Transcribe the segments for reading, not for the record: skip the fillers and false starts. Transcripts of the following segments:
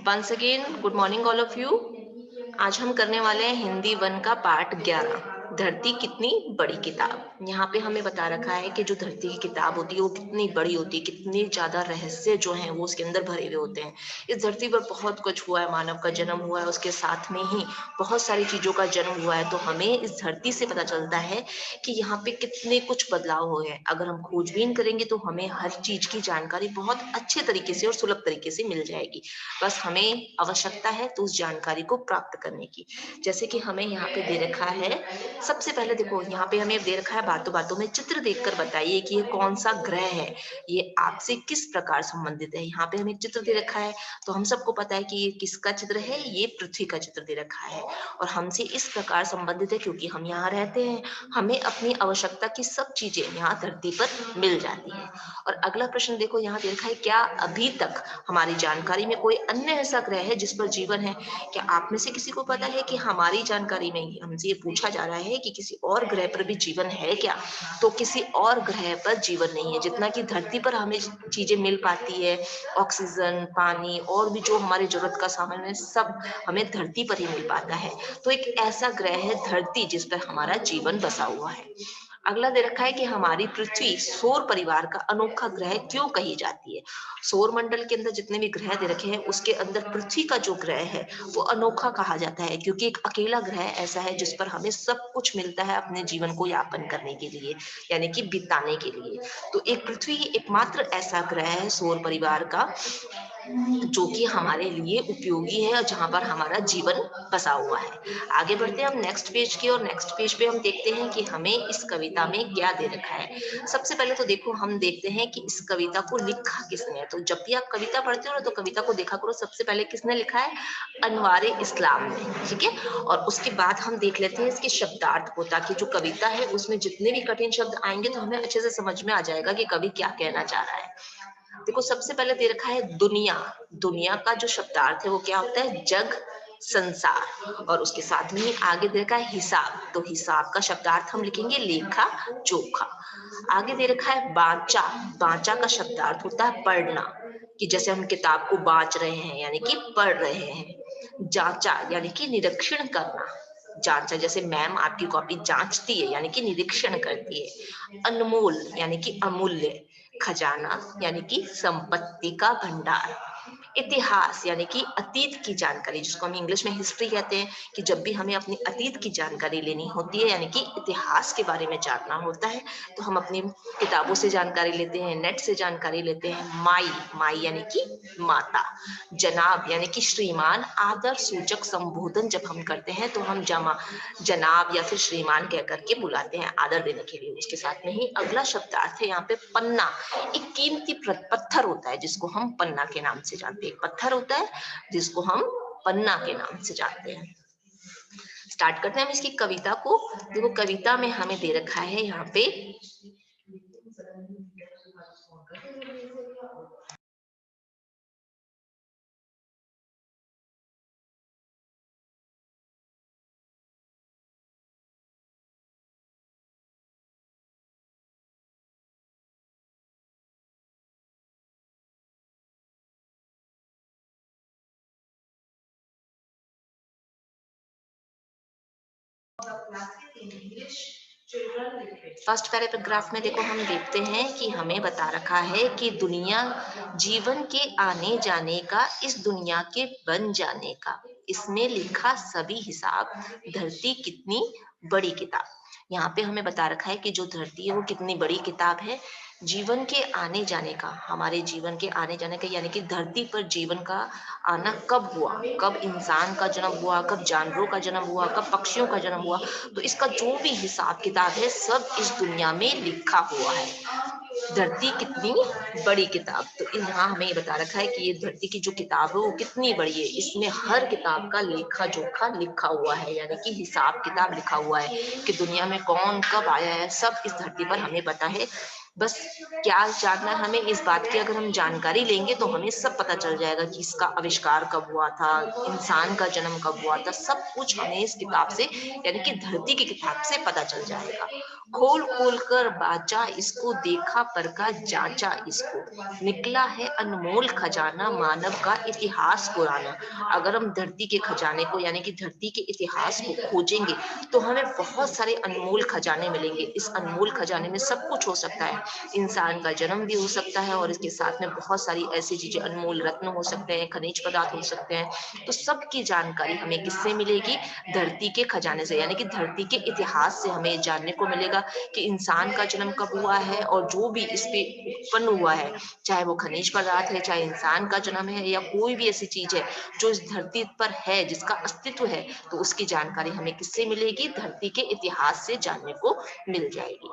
Once again good morning all of you. आज हम करने वाले हैं हिंदी वन का पार्ट 11, धरती कितनी बड़ी किताब। यहाँ पे हमें बता रखा है कि जो धरती की किताब होती है वो कितनी बड़ी होती है, कितनी ज्यादा रहस्य जो है वो उसके अंदर भरे हुए होते हैं। इस धरती पर बहुत कुछ हुआ है, मानव का जन्म हुआ है, उसके साथ में ही बहुत सारी चीजों का जन्म हुआ है। तो हमें इस धरती से पता चलता है कि यहाँ पे कितने कुछ बदलाव हुए हैं। अगर हम खोजबीन करेंगे तो हमें हर चीज की जानकारी बहुत अच्छे तरीके से और सुलभ तरीके से मिल जाएगी। बस हमें आवश्यकता है तो उस जानकारी को प्राप्त करने की। जैसे कि हमें यहाँ पे दे रखा है, सबसे पहले देखो यहाँ पे हमें दे रखा है, बातों बातों में चित्र देखकर बताइए कि ये कौन सा ग्रह है, ये आपसे किस प्रकार संबंधित है। यहाँ पे हमें चित्र दे रखा है तो हम सबको पता है कि ये किसका चित्र है, ये पृथ्वी का चित्र दे रखा है और हमसे इस प्रकार संबंधित है क्योंकि हम यहाँ रहते हैं। हमें अपनी आवश्यकता की सब चीजें यहाँ धरती पर मिल जाती है। और अगला प्रश्न देखो यहाँ दे रखा है, क्या अभी तक हमारी जानकारी में कोई अन्य ऐसा ग्रह है जिस पर जीवन है। क्या आप में से किसी को पता है कि हमारी जानकारी में हमसे ये पूछा जा रहा है कि किसी और ग्रह पर भी जीवन है क्या? तो किसी और ग्रह पर जीवन नहीं है। जितना कि धरती पर हमें चीजें मिल पाती है, ऑक्सीजन, पानी और भी जो हमारी जरूरत का सामान है, सब हमें धरती पर ही मिल पाता है। तो एक ऐसा ग्रह है धरती जिस पर हमारा जीवन बसा हुआ है। अगला दे रखा है कि हमारी पृथ्वी सौर परिवार का अनोखा ग्रह क्यों कही जाती है। सौर मंडल के अंदर जितने भी ग्रह दे रखे हैं उसके अंदर पृथ्वी का जो ग्रह है वो अनोखा कहा जाता है क्योंकि एक अकेला ग्रह ऐसा है जिस पर हमें सब कुछ मिलता है अपने जीवन को यापन करने के लिए, यानी कि बिताने के लिए। तो एक पृथ्वी एकमात्र ऐसा ग्रह है सौर परिवार का जो कि हमारे लिए उपयोगी है और जहां पर हमारा जीवन बसा हुआ है। आगे बढ़ते हैं हम नेक्स्ट पेज की और नेक्स्ट पेज पे हम देखते हैं कि हमें इस कविता में क्या दे रखा है। सबसे पहले तो देखो हम देखते हैं कि इस कविता को लिखा किसने है। तो जब भी आप कविता पढ़ते हो ना तो कविता को देखा करो सबसे पहले किसने लिखा है, अनवारे इस्लाम ने, ठीक है। और उसके बाद हम देख लेते हैं इसके शब्दार्थ को, ताकि जो कविता है उसमें जितने भी कठिन शब्द आएंगे तो हमें अच्छे से समझ में आ जाएगा कि कवि क्या कहना चाह रहा है। देखो सबसे पहले दे रखा है दुनिया। दुनिया का जो शब्दार्थ है वो क्या होता है, जग, संसार। और उसके साथ में ही आगे दे रखा है हिसाब। तो हिसाब का शब्दार्थ हम लिखेंगे लेखा जोखा। आगे दे रखा है बांचा। बांचा का शब्दार्थ होता है पढ़ना, कि जैसे हम किताब को बांच रहे हैं यानी कि पढ़ रहे हैं। जांचा यानी कि निरीक्षण करना। जांचा जैसे मैम आपकी कॉपी जांचती है यानी कि निरीक्षण करती है। अनमोल यानी कि अमूल्य। खजाना यानी कि संपत्ति का भंडार। इतिहास यानी कि अतीत की जानकारी, जिसको हम इंग्लिश में हिस्ट्री कहते हैं, कि जब भी हमें अपनी अतीत की जानकारी लेनी होती है यानी कि इतिहास के बारे में जानना होता है तो हम अपनी किताबों से जानकारी लेते हैं, नेट से जानकारी लेते हैं। माई, माई यानी कि माता। जनाब यानी कि श्रीमान, आदर सूचक संबोधन जब हम करते हैं तो हम जनाब या फिर श्रीमान कह करके बुलाते हैं आदर देने के लिए। उसके साथ में ही अगला शब्दार्थ है यहाँ पे पन्ना। एक कीमती पत्थर होता है जिसको हम पन्ना के नाम से जानते हैं। एक पत्थर होता है जिसको हम पन्ना के नाम से जानते हैं। स्टार्ट करते हैं हम इसकी कविता को। देखो कविता में हमें दे रखा है यहाँ पे, फर्स्ट पैराग्राफ में देखो हम देखते हैं कि हमें बता रखा है कि दुनिया, जीवन के आने जाने का, इस दुनिया के बन जाने का, इसमें लिखा सभी हिसाब, धरती कितनी बड़ी किताब। यहाँ पे हमें बता रखा है कि जो धरती है वो कितनी बड़ी किताब है। जीवन के आने जाने का, हमारे जीवन के आने जाने का यानी कि धरती पर जीवन का आना कब हुआ, कब इंसान का जन्म हुआ, कब जानवरों का जन्म हुआ, कब पक्षियों का जन्म हुआ, तो इसका जो भी हिसाब किताब है सब इस दुनिया में लिखा हुआ है। धरती कितनी बड़ी किताब, तो यहाँ हमें ये बता रखा है कि ये धरती की जो किताब है वो कितनी बड़ी है। इसमें हर किताब का लेखा जोखा लिखा हुआ है, यानी कि हिसाब किताब लिखा हुआ है कि दुनिया में कौन कब आया है, सब इस धरती पर हमें पता है। बस क्या जानना है हमें इस बात की, अगर हम जानकारी लेंगे तो हमें सब पता चल जाएगा कि इसका आविष्कार कब हुआ था, इंसान का जन्म कब हुआ था, सब कुछ हमें इस किताब से यानी कि धरती की किताब से पता चल जाएगा। खोल खोल कर बाजा इसको, देखा परखा जांचा इसको, निकला है अनमोल खजाना, मानव का इतिहास पुराना। अगर हम धरती के खजाने को यानी कि धरती के इतिहास को खोजेंगे तो हमें बहुत सारे अनमोल खजाने मिलेंगे। इस अनमोल खजाने में सब कुछ हो सकता है, इंसान का जन्म भी हो सकता है और इसके साथ में बहुत सारी ऐसी चीजें, अनमोल रत्न हो सकते हैं, खनिज पदार्थ हो सकते हैं। तो सबकी जानकारी हमें किससे मिलेगी? धरती के खजाने से, यानी कि धरती के इतिहास से हमें जानने को मिलेगा कि इंसान का जन्म कब हुआ है और जो भी इस पे उत्पन्न हुआ है, चाहे वो खनिज पदार्थ है, चाहे इंसान का जन्म है या कोई भी ऐसी चीज है जो इस धरती पर है, जिसका अस्तित्व है, तो उसकी जानकारी हमें किससे मिलेगी? धरती के इतिहास से जानने को मिल जाएगी।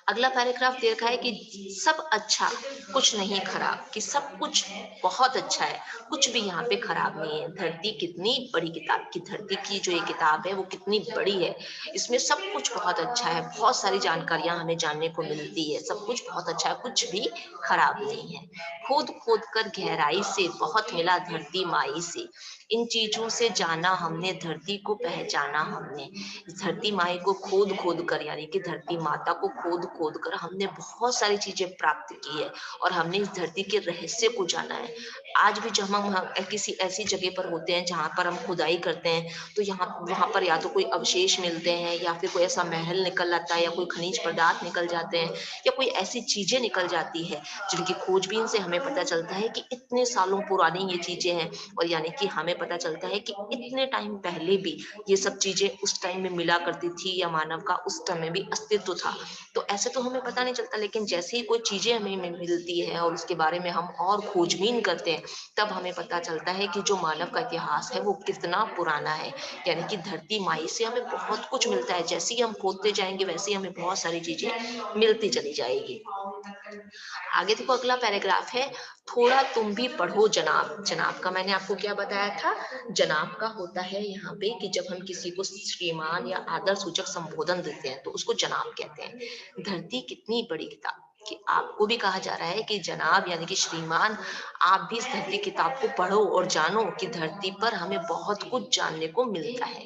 अगला पैराग्राफ दे रखा है कि सब अच्छा, कुछ नहीं खराब, कि सब कुछ बहुत अच्छा है, कुछ भी यहाँ पे खराब नहीं है। धरती कितनी बड़ी किताब की, धरती की जो ये किताब है वो कितनी बड़ी है, इसमें सब कुछ बहुत अच्छा है, बहुत सारी जानकारियां हमें जानने को मिलती है, सब कुछ बहुत अच्छा है, कुछ भी खराब नहीं है। खोद खोद कर गहराई से बहुत मिला धरती माई से, इन चीजों से जाना हमने, धरती को पहचाना हमने। धरती माई को खोद खोद कर यानी कि धरती माता को खोद खोद कर हमने बहुत सारी चीजें प्राप्त की है और हमने इस धरती के रहस्य को जाना है। आज भी जब हम किसी ऐसी जगह पर होते हैं जहां पर हम खुदाई करते हैं तो यहाँ वहां पर या तो कोई अवशेष मिलते हैं या फिर कोई ऐसा महल निकल आता है या कोई खनिज पदार्थ निकल जाते हैं या कोई ऐसी चीजें निकल जाती है जिनकी खोजबीन से हमें पता चलता है कि इतने सालों पुरानी ये चीजें हैं। और यानी कि हमें पता चलता है कि इतने टाइम पहले भी ये सब चीजें उस टाइम में मिला करती थी या मानव का उस टाइम में भी अस्तित्व था। तो ऐसे तो हमें पता नहीं चलता, लेकिन जैसे ही कोई चीजें हमें मिलती है और उसके बारे में हम और खोजबीन करते हैं तब हमें पता चलता है कि जो मानव का इतिहास है वो कितना पुराना है। यानी कि धरती माई से हमें बहुत कुछ मिलता है, जैसे ही हम खोदते जाएंगे वैसे ही हमें बहुत सारी चीजें मिलती चली जाएगी। आगे देखो अगला पैराग्राफ है, थोड़ा तुम भी पढ़ो जनाब। जनाब का मैंने आपको क्या बताया था? जनाब का होता है यहाँ पे कि जब हम किसी को श्रीमान या आदर सूचक संबोधन देते हैं तो उसको जनाब कहते हैं। धरती कितनी बड़ी किताब, कि आपको भी कहा जा रहा है कि जनाब यानी कि श्रीमान, आप भी इस धरती किताब को पढ़ो और जानो कि धरती पर हमें बहुत कुछ जानने को मिलता है।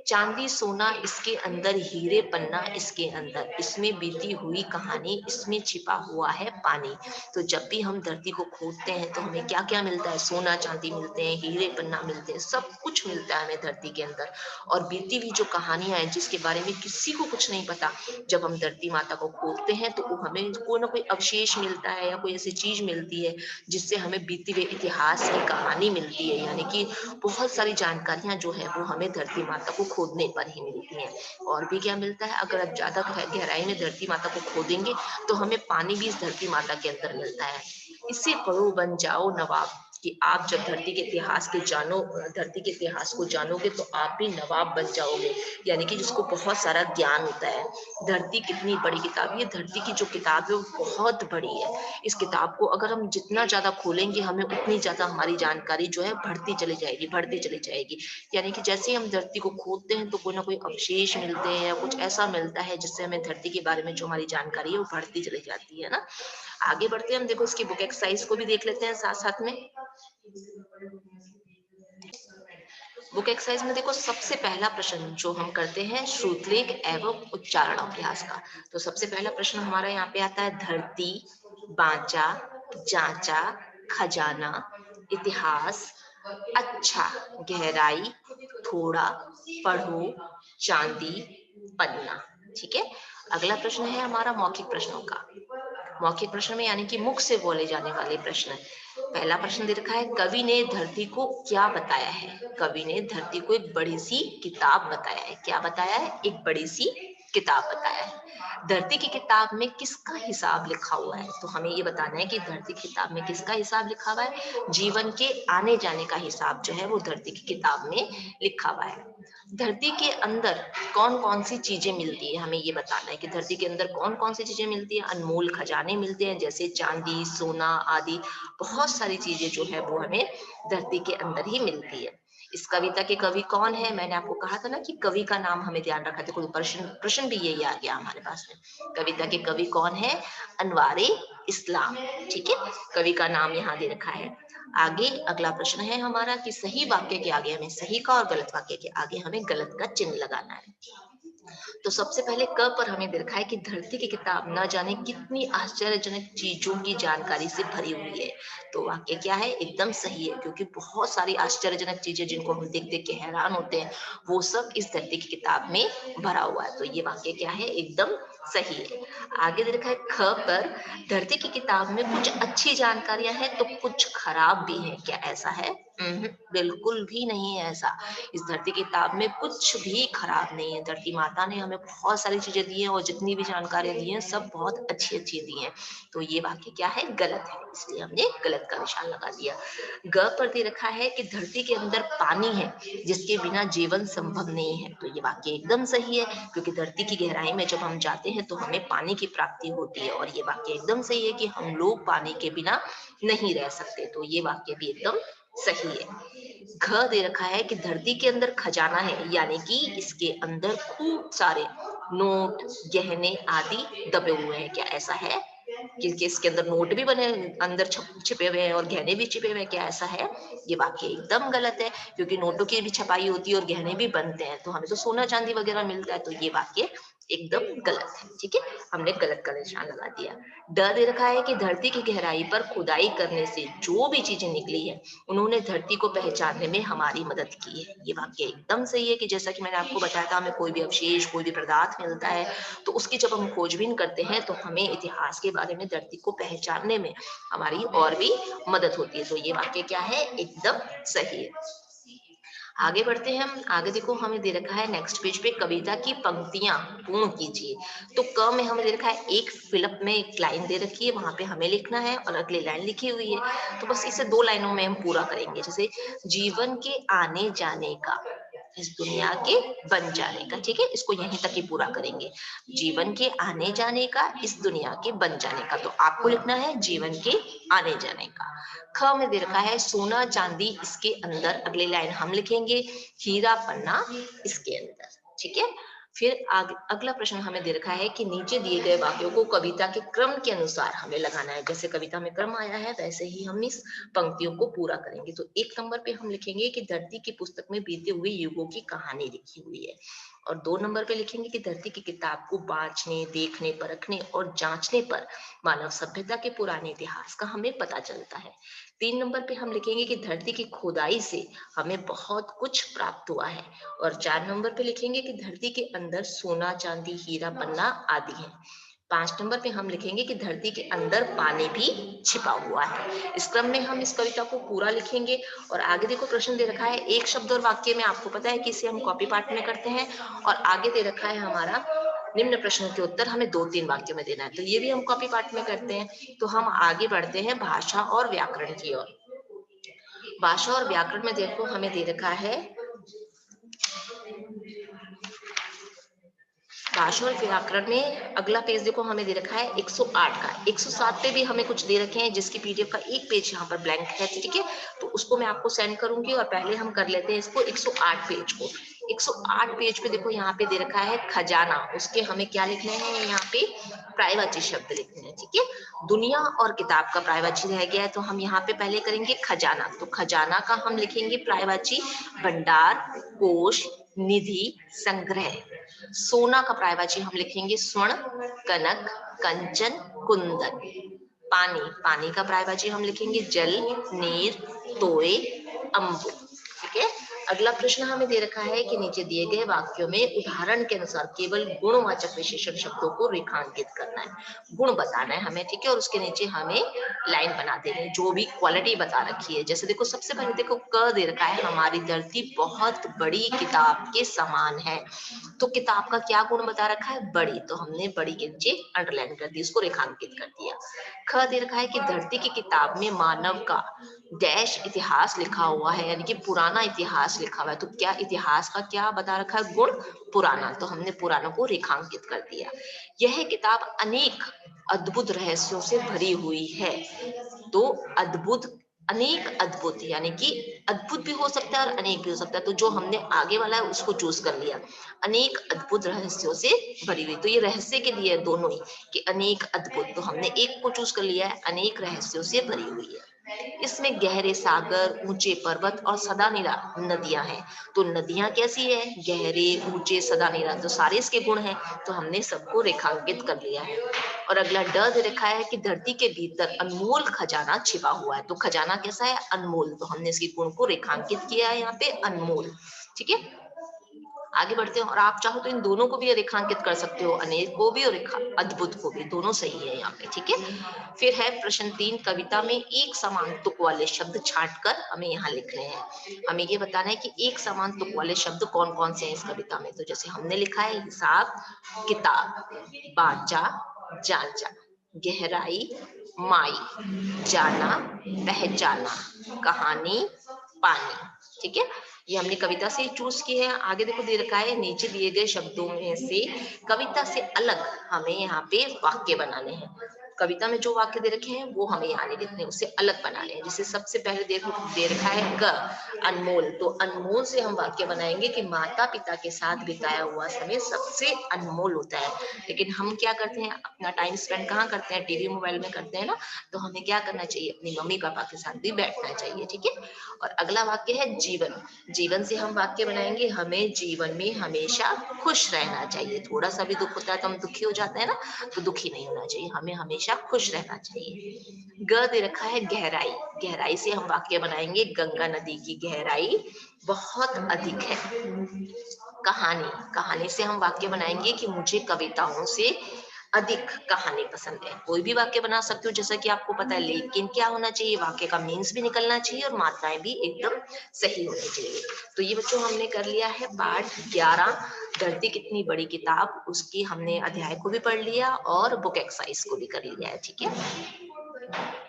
चांदी सोना इसके अंदर, हीरे पन्ना इसके अंदर, इसमें बीती हुई कहानी, इसमें छिपा हुआ है पानी। तो जब भी हम धरती को खोदते हैं तो हमें क्या क्या मिलता है? सोना चांदी मिलते हैं, हीरे पन्ना मिलते हैं, सब कुछ मिलता है हमें धरती के अंदर। और बीती हुई जो कहानियां हैं जिसके बारे में किसी को कुछ नहीं पता, जब हम धरती माता को खोदते हैं तो हमें कोई ना कोई अवशेष मिलता है या कोई ऐसी चीज मिलती है जिससे हमें बीते हुए इतिहास की कहानी मिलती है। यानी कि बहुत सारी जानकारियां जो है वो हमें धरती माता को खोदने पर ही मिलती हैं। और भी क्या मिलता है? अगर आप ज्यादा गहराई में धरती माता को खोदेंगे तो हमें पानी भी इस धरती माता के अंदर मिलता है। इसे पढ़ो बन जाओ नवाब, कि आप जब धरती के इतिहास को जानोगे तो आप भी नवाब बन जाओगे, यानी कि जिसको बहुत सारा ज्ञान होता है। धरती कितनी बड़ी किताब, ये धरती की जो किताब है वो बहुत बड़ी है। इस किताब को अगर हम जितना ज्यादा खोलेंगे हमें उतनी ज्यादा हमारी जानकारी जो है बढ़ती चली जाएगी, बढ़ती चली जाएगी। यानी कि जैसे ही हम धरती को खोदते हैं तो कोई ना कोई अवशेष मिलते हैं या कुछ ऐसा मिलता है जिससे हमें धरती के बारे में जो हमारी जानकारी है वो बढ़ती चली जाती है ना। आगे बढ़ते हैं, हम देखो इसकी बुक एक्सरसाइज को भी देख लेते हैं साथ साथ में। बुक एक्सरसाइज में देखो सबसे पहला प्रश्न जो हम करते हैं श्रुतलेख एवं उच्चारण अभ्यास का। तो सबसे पहला प्रश्न हमारा यहाँ पे आता है, धरती, बांचा, जांचा, खजाना, इतिहास, अच्छा, गहराई, थोड़ा, पढ़ो, चांदी, पन्ना। ठीक है। अगला प्रश्न है हमारा मौखिक प्रश्नों का। मौखिक प्रश्न में यानी कि मुख से बोले जाने वाले प्रश्न। पहला प्रश्न दे रखा है, कवि ने धरती को क्या बताया है? कवि ने धरती को एक बड़ी सी किताब बताया है। क्या बताया है? एक बड़ी सी किताब बताया है। धरती की किताब में किसका हिसाब लिखा हुआ है? तो हमें ये बताना है कि धरती की किताब में किसका हिसाब लिखा हुआ है? जीवन के आने जाने का हिसाब जो है वो धरती की किताब में लिखा हुआ है। धरती के अंदर कौन कौन सी चीजें मिलती है, हमें ये बताना है कि धरती के अंदर कौन कौन सी चीजें मिलती है। अनमोल खजाने मिलते हैं जैसे चांदी, सोना आदि, बहुत सारी चीजें जो है वो हमें धरती के अंदर ही मिलती है। इस कविता के कवि कौन है? मैंने आपको कहा था ना कि कवि का नाम हमें ध्यान रखा था, कोई प्रश्न प्रश्न भी यही आ गया हमारे पास में। कविता के कवि कौन है? अनवारे इस्लाम। ठीक है, कवि का नाम यहाँ दे रखा है। आगे अगला प्रश्न है हमारा कि सही वाक्य के आगे हमें सही का और गलत वाक्य के आगे हमें गलत का चिन्ह लगाना है। तो सबसे पहले क पर हमें देखा है कि धरती की किताब न जाने कितनी आश्चर्यजनक चीजों की जानकारी से भरी हुई है। तो वाक्य क्या है? एकदम सही है, क्योंकि बहुत सारी आश्चर्यजनक चीजें जिनको हम देख देख के हैरान होते हैं, वो सब इस धरती की किताब में भरा हुआ है। तो ये वाक्य क्या है? एकदम सही है। आगे देखा है ख पर, धरती की किताब में कुछ अच्छी जानकारियां हैं तो कुछ खराब भी है, क्या ऐसा है? बिल्कुल भी नहीं है ऐसा। इस धरती की किताब में कुछ भी खराब नहीं है। धरती माता ने हमें बहुत सारी चीजें दी हैं और जितनी भी जानकारियां दी हैं सब बहुत अच्छी अच्छी दी हैं। तो ये वाक्य क्या है? गलत है, इसलिए हमने गलत का निशान लगा दिया। ग पर दे रखा है कि धरती के अंदर पानी है जिसके बिना जीवन संभव नहीं है। तो ये वाक्य एकदम सही है, क्योंकि धरती की गहराई में जब हम जाते हैं तो हमें पानी की प्राप्ति होती है, और ये वाक्य एकदम सही है कि हम लोग पानी के बिना नहीं रह सकते। तो ये वाक्य भी एकदम सही है। घ दे रखा है कि धरती के अंदर खजाना है, यानी कि इसके अंदर खूब सारे नोट, गहने आदि दबे हुए हैं, क्या ऐसा है? कि इसके अंदर नोट भी बने अंदर छिपे हुए हैं और गहने भी छिपे हुए हैं, क्या ऐसा है? ये वाक्य एकदम गलत है, क्योंकि नोटों की भी छपाई होती है और गहने भी बनते हैं, तो हमें तो सोना चांदी वगैरह मिलता है। तो ये वाक्य एकदम गलत है। ठीक है, हमने गलत का निशान लगा दिया। ड दे रखा है कि धरती की गहराई पर खुदाई करने से जो भी चीजें निकली है, उन्होंने धरती को पहचानने में हमारी मदद की है। ये वाक्य एकदम सही है कि जैसा कि मैंने आपको बताया था, हमें कोई भी अवशेष, कोई भी पदार्थ मिलता है तो उसकी जब हम खोजबीन करते हैं तो हमें इतिहास के बारे में, धरती को पहचानने में हमारी और भी मदद होती है। तो ये वाक्य क्या है? एकदम सही है। आगे बढ़ते हैं हम। आगे देखो हमें दे रखा है नेक्स्ट पेज पे, कविता की पंक्तियां पूर्ण कीजिए। तो क में हमें दे रखा है एक फिलअप में एक लाइन दे रखी है, वहां पे हमें लिखना है और अगली लाइन लिखी हुई है। तो बस इसे 2 लाइनों में हम पूरा करेंगे। जैसे जीवन के आने जाने का, इस दुनिया के बन जाने का। ठीक है, इसको यहीं तक ही पूरा करेंगे। जीवन के आने जाने का, इस दुनिया के बन जाने का। तो आपको लिखना है जीवन के आने जाने का। ख में दे रखा है सोना चांदी इसके अंदर, अगली लाइन हम लिखेंगे हीरा पन्ना इसके अंदर। ठीक है, फिर अगला प्रश्न हमें दे रखा है कि नीचे दिए गए वाक्यों को कविता के क्रम के अनुसार हमें लगाना है। जैसे कविता में क्रम आया है वैसे ही हम इस पंक्तियों को पूरा करेंगे। तो 1 नंबर पे हम लिखेंगे कि धरती की पुस्तक में बीते हुए युगों की कहानी लिखी हुई है, और 2 नंबर पे लिखेंगे कि धरती की किताब को बांचने, देखने, परखने और जांचने पर मानव सभ्यता के पुराने इतिहास का हमें पता चलता है। 3 नंबर पे हम लिखेंगे कि धरती की खोदाई से हमें बहुत कुछ प्राप्त हुआ है, और 4 नंबर पे लिखेंगे कि धरती के अंदर सोना, चांदी, हीरा, पन्ना आदि है। 5 नंबर पे हम लिखेंगे कि धरती के अंदर पानी भी छिपा हुआ है। इस क्रम में हम इस कविता को पूरा लिखेंगे। और आगे देखो प्रश्न दे रखा है एक शब्द और वाक्य में, आपको पता है कि इसे हम कॉपी पार्ट में करते हैं, और आगे दे रखा है हमारा निम्न प्रश्नों के उत्तर हमें 2-3 वाक्यों में देना है, तो ये भी हम कॉपी पार्ट में करते हैं। तो हम आगे बढ़ते हैं भाषा और व्याकरण की ओर। भाषा और व्याकरण में देखो हमें दे रखा है भाषा और व्याकरण में अगला पेज देखो हमें दे रखा है 108 का। 107 पे भी हमें कुछ दे रखे हैं जिसकी पीडीएफ का एक पेज यहाँ पर ब्लैंक है। ठीक है, तो उसको मैं आपको सेंड करूंगी, और पहले हम कर लेते हैं इसको 108 पेज को। 108 पेज पे देखो यहाँ पे दे रखा है खजाना, उसके हमें क्या लिखने हैं? यहाँ पे पर्यायवाची शब्द लिखने हैं। ठीक है, दुनिया और किताब का पर्यायवाची रह गया है, तो हम यहाँ पे पहले करेंगे खजाना। तो खजाना का हम लिखेंगे पर्यायवाची भंडार, कोश, निधि, संग्रह। सोना का पर्यायवाची हम लिखेंगे स्वर्ण, कनक, कंचन, कुंदन। पानी, पानी का पर्यायवाची हम लिखेंगे जल, नीर, तोय, अम्बु। ठीक है, अगला प्रश्न हमें दे रखा है कि नीचे दिए गए वाक्यों में उदाहरण के अनुसार केवल गुणवाचक विशेषण शब्दों को रेखांकित करना है, गुण बताना है हमें। ठीक है, और उसके नीचे हमें लाइन बना देनी है जो भी क्वालिटी बता रखी है। जैसे देखो सबसे पहले देखो क दे रखा है हमारी धरती बहुत बड़ी किताब के समान है। तो किताब का क्या गुण बता रखा है? बड़ी, तो हमने बड़ी के नीचे अंडरलाइन कर दी, इसको रेखांकित कर दिया। ख दे रखा है कि धरती की किताब में मानव का डैश इतिहास लिखा हुआ है, यानी कि पुराना इतिहास लिखा हुआ है। तो क्या इतिहास का क्या बता रखा है? गुण पुराना, तो हमने पुराना को रेखांकित कर दिया। यह किताब अनेक अद्भुत रहस्यों से भरी हुई है। तो अद्भुत अनेक अद्भुत, यानी कि अद्भुत भी हो सकता है और अनेक भी हो सकता है, तो जो हमने आगे वाला है उसको चूज कर लिया। अनेक अद्भुत रहस्यों से भरी हुई, तो ये रहस्य के लिए है दोनों ही, कि अनेक अद्भुत, तो हमने एक को चूज कर लिया है, अनेक रहस्यों से भरी हुई है। इसमें गहरे सागर, ऊंचे पर्वत और सदानीरा नदियां हैं। तो नदियां कैसी है? गहरे, ऊंचे, सदानीरा, तो सारे इसके गुण हैं, तो हमने सबको रेखांकित कर लिया है। और अगला ड दे रखा है कि धरती के भीतर अनमोल खजाना छिपा हुआ है। तो खजाना कैसा है? अनमोल, तो हमने इसके गुण को रेखांकित किया है यहाँ पे, अनमोल। ठीक है, आगे बढ़ते हैं। और आप चाहो तो इन दोनों को भी रेखांकित कर सकते हो, अनेक को भी और अद्भुत को भी, दोनों सही है यहाँ पे। ठीक है, फिर है प्रश्न 3, कविता में एक समान तुक वाले शब्द छांट कर हमें यहाँ लिखने हैं। हमें ये बताना है कि एक समान तुक वाले शब्द कौन कौन से हैं इस कविता में। तो जैसे हमने लिखा है हिसाब, किताब, बाजा, जांचा, गहराई, माई, जाना, पहचाना, कहानी, पानी। ठीक है, ये हमने कविता से चूज की है। आगे देखो दे रखा है, नीचे दिए गए शब्दों में से कविता से अलग हमें यहाँ पे वाक्य बनाने हैं। कविता में जो वाक्य दे रखे हैं वो हमें यहाँ नहीं लिखने, उससे अलग बनाने हैं। जैसे सबसे पहले देखो दे रखा है ग, अनमोल, तो अनमोल से हम वाक्य बनाएंगे कि माता पिता के साथ बिताया हुआ समय सबसे अनमोल होता है। लेकिन हम क्या करते हैं, अपना टाइम स्पेंड कहाँ करते हैं? टीवी मोबाइल में करते हैं ना। तो हमें क्या करना चाहिए? अपनी मम्मी पापा के साथ भी बैठना चाहिए। ठीक है, और अगला वाक्य है जीवन। जीवन से हम वाक्य बनाएंगे, हमें जीवन में हमेशा खुश रहना चाहिए। थोड़ा सा भी दुख होता है तो हम दुखी हो जाते हैं ना, तो दुखी नहीं होना चाहिए, हमें हमेशा खुश रहना चाहिए। ग दे रखा है गहराई। गहराई से हम वाक्य बनाएंगे, गंगा नदी की गहराई बहुत अधिक है। कहानी, कहानी से हम वाक्य बनाएंगे कि मुझे कविताओं से अधिक कहानी पसंद है। कोई भी वाक्य बना सकते हो जैसा कि आपको पता है, लेकिन क्या होना चाहिए? वाक्य का मीन्स भी निकलना चाहिए और मात्राएं भी एकदम सही होनी चाहिए। तो ये बच्चों हमने कर लिया है पाठ 11, धरती कितनी बड़ी किताब, उसकी हमने अध्याय को भी पढ़ लिया और बुक एक्सरसाइज को भी कर लिया है। ठीक है।